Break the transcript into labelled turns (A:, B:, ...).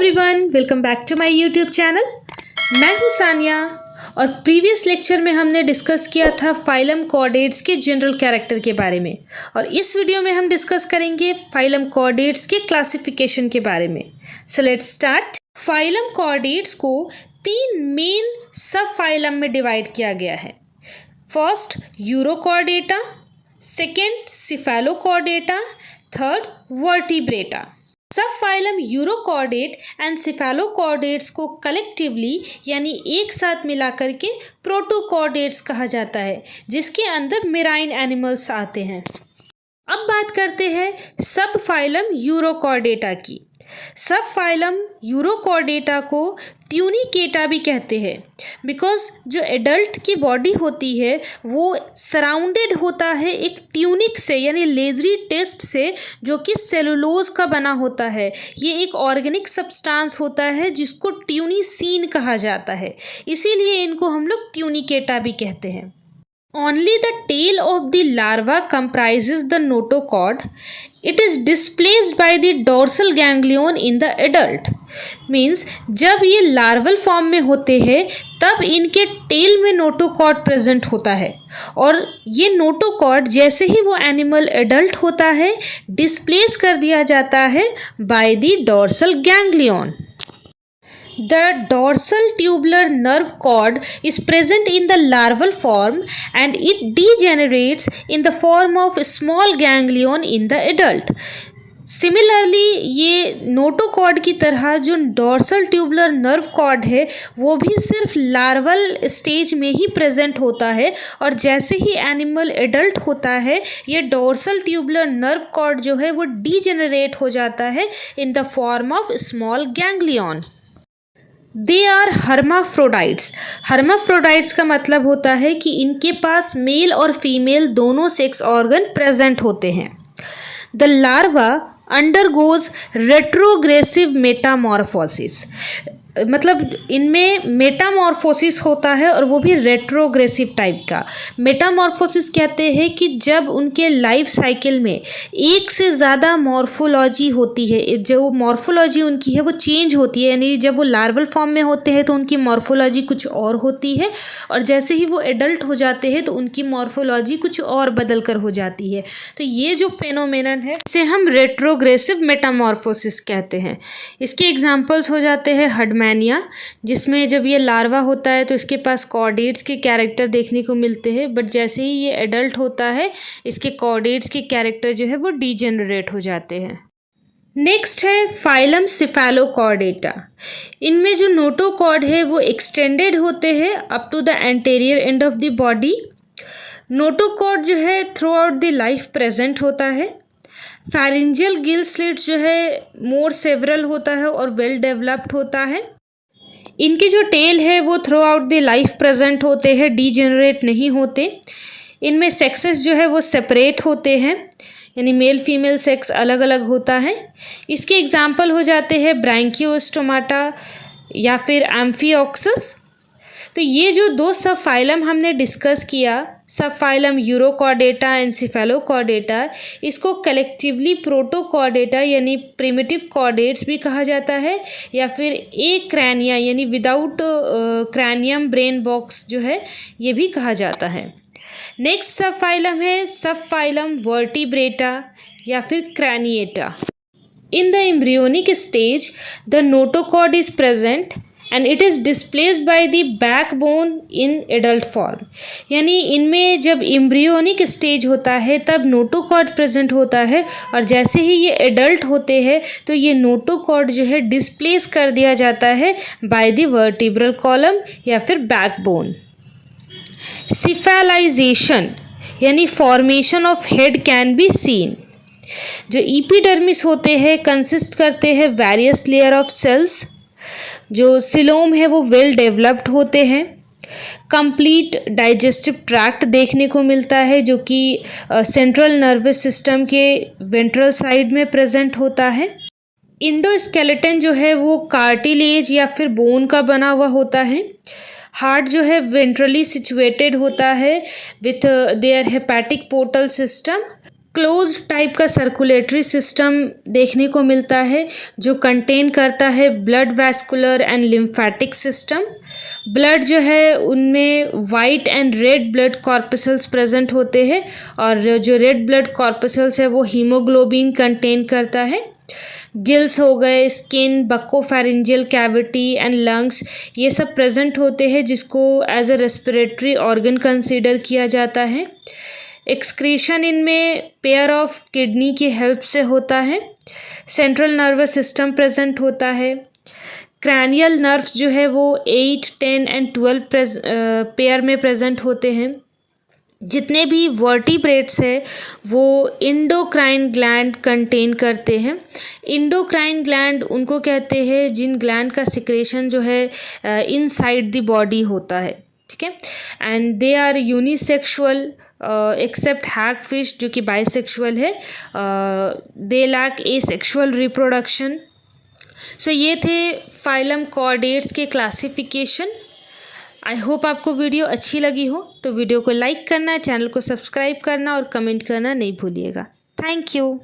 A: Everyone, welcome back to my YouTube channel. मैं हूं सानिया और प्रीवियस लेक्चर में हमने डिस्कस किया था फाइलम कॉर्डेट्स के जनरल कैरेक्टर के बारे में और इस वीडियो में हम डिस्कस करेंगे फाइलम कॉर्डेट्स के क्लासिफिकेशन के बारे में। So let's start. Phylum chordates को तीन मेन सब फाइलम में डिवाइड किया गया है। First urochordata, second cephalochordata, third vertebrata. सब फाइलम यूरोकॉर्डेट एंड सिफेलोकॉर्डेट्स को कलेक्टिवली यानी एक साथ मिलाकर के प्रोटोकॉर्डेट्स कहा जाता है, जिसके अंदर मेराइन एनिमल्स आते हैं। अब बात करते हैं सब फाइलम यूरोकॉर्डेटा की। सब फाइलम यूरोकॉर्डेटा को ट्यूनिकेटा भी कहते हैं बिकॉज जो एडल्ट की बॉडी होती है वो सराउंडेड होता है एक ट्यूनिक से यानी लेजरी टेस्ट से, जो कि सेलुलोज का बना होता है। ये एक ऑर्गेनिक सब्सटेंस होता है जिसको ट्यूनिसीन कहा जाता है, इसीलिए इनको हम लोग ट्यूनिकेटा भी कहते हैं। Only the tail of the larva comprises the notochord. It is displaced by the dorsal ganglion in the adult. Means जब ये लार्वल फॉर्म में होते हैं तब इनके टेल में नोटोकॉर्ड प्रेजेंट होता है और ये नोटोकॉर्ड जैसे ही वो एनिमल एडल्ट होता है डिस्प्लेस कर दिया जाता है by the dorsal ganglion. The dorsal tubular nerve cord is present in the larval form and it degenerates in the form of small ganglion in the adult. Similarly ये notochord की तरह जो डॉर्सल ट्यूबुलर नर्व कॉर्ड है वो भी सिर्फ larval stage में ही present होता है और जैसे ही एनिमल एडल्ट होता है ये डॉर्सल ट्यूबुलर नर्व कॉर्ड जो है वो डीजेनरेट हो जाता है in the form of small ganglion. They are hermaphrodites. Hermaphrodites का मतलब होता है कि इनके पास मेल और फीमेल दोनों सेक्स ऑर्गन प्रेजेंट होते हैं। The larva undergoes retrogressive metamorphosis, मतलब इनमें मेटामॉर्फोसिस होता है और वो भी रेट्रोग्रेसिव टाइप का। मेटामॉर्फोसिस कहते हैं कि जब उनके लाइफ साइकिल में एक से ज़्यादा मॉर्फोलॉजी होती है, जो मॉर्फोलॉजी उनकी है वो चेंज होती है, यानी जब वो लार्वल फॉर्म में होते हैं तो उनकी मॉर्फोलॉजी कुछ और होती है और जैसे ही वो एडल्ट हो जाते हैं तो उनकी मॉर्फोलॉजी कुछ और बदल कर हो जाती है। तो ये जो फेनोमेनन है इसे हम रेट्रोग्रेसिव मेटामॉर्फोसिस कहते हैं। इसके एग्जाम्पल्स हो जाते हैं हडमैनिया, जिसमें जब ये लार्वा होता है तो इसके पास कॉर्डेट्स के कैरेक्टर देखने को मिलते हैं, बट जैसे ही ये एडल्ट होता है इसके कॉर्डेट्स के कैरेक्टर जो है वो डीजेनरेट हो जाते हैं। नेक्स्ट है फाइलम सिफेलोकॉर्डेटा। इनमें जो नोटोकॉर्ड है वो एक्सटेंडेड होते हैं up to the anterior end of the body. Notochord जो है throughout the life present होता है। फैरिंजियल गिल स्लिट जो है मोर सेवरल होता है और वेल डेवलप्ड होता है। इनकी जो टेल है वो through out the life present होते हैं, डीजेनरेट नहीं होते। इनमें सेक्सेस जो है वो सेपरेट होते हैं, यानी मेल फीमेल सेक्स अलग अलग होता है। इसके एग्जाम्पल हो जाते हैं ब्रैंकियोस्टोमाटा या फिर एम्फियोक्सस। तो ये जो दो सब फाइलम हमने डिस्कस किया, सब फाइलम यूरोकॉर्डेटा एंड सिफेलोकॉर्डेटा, इसको कलेक्टिवली प्रोटोकॉर्डेटा यानी प्रिमिटिव कॉर्डेट्स भी कहा जाता है या फिर एक क्रैनिया यानी विदाउट क्रैनियम ब्रेन बॉक्स जो है ये भी कहा जाता है। नेक्स्ट सब फाइलम है सब फाइलम वर्टिब्रेटा या फिर craniata. In the embryonic stage the notochord is present and it is displaced by the backbone in adult form। यानी इनमें जब एम्ब्रियोनिक स्टेज होता है तब नोटोकॉर्ड प्रेजेंट होता है और जैसे ही ये एडल्ट होते हैं तो ये नोटोकॉर्ड जो है डिस्प्लेस कर दिया जाता है बाय द वर्टिब्रल कॉलम या फिर बैकबोन। सिफेलाइजेशन यानी formation of head can be seen. जो एपिडर्मिस होते हैं कंसिस्ट करते हैं वेरियस लेयर ऑफ सेल्स। जो सिलोम है वो वेल डेवलप्ड होते हैं। कंप्लीट डाइजेस्टिव ट्रैक्ट देखने को मिलता है जो कि सेंट्रल नर्वस सिस्टम के वेंट्रल साइड में प्रेजेंट होता है। इंडोस्केलेटन जो है वो कार्टिलेज या फिर बोन का बना हुआ होता है। हार्ट जो है वेंट्रली सिचुएटेड होता है with their hepatic portal system. Closed type का सर्कुलेटरी सिस्टम देखने को मिलता है जो कंटेन करता है blood vascular and lymphatic system. Blood जो है उनमें white and red blood corpuscles present होते हैं और जो रेड ब्लड कॉर्पसल्स है वो हीमोग्लोबिन कंटेन करता है। गिल्स हो गए, skin, buccopharyngeal cavity and lungs, ये सब प्रेजेंट होते हैं जिसको as a respiratory organ consider किया जाता है। एक्सक्रीशन इनमें पेयर ऑफ किडनी की हेल्प से होता है। सेंट्रल नर्वस सिस्टम प्रेजेंट होता है। क्रैनियल नर्व्स जो है वो 8, 10 एंड 12 पेयर में प्रेजेंट होते हैं। जितने भी वर्टिब्रेट्स है वो इंडोक्राइन ग्लैंड कंटेन करते हैं। इंडोक्राइन ग्लैंड उनको कहते हैं जिन ग्लैंड का सिक्रेशन जो है इनसाइड द बॉडी होता है, ठीक है। And they are unisexual except hagfish जो कि बाइसेक्सुअल है। They lack asexual reproduction. So ये थे फाइलम कॉर्डेट्स के क्लासिफिकेशन। आई होप आपको वीडियो अच्छी लगी हो, तो वीडियो को लाइक करना, चैनल को सब्सक्राइब करना और कमेंट करना नहीं भूलिएगा। Thank you.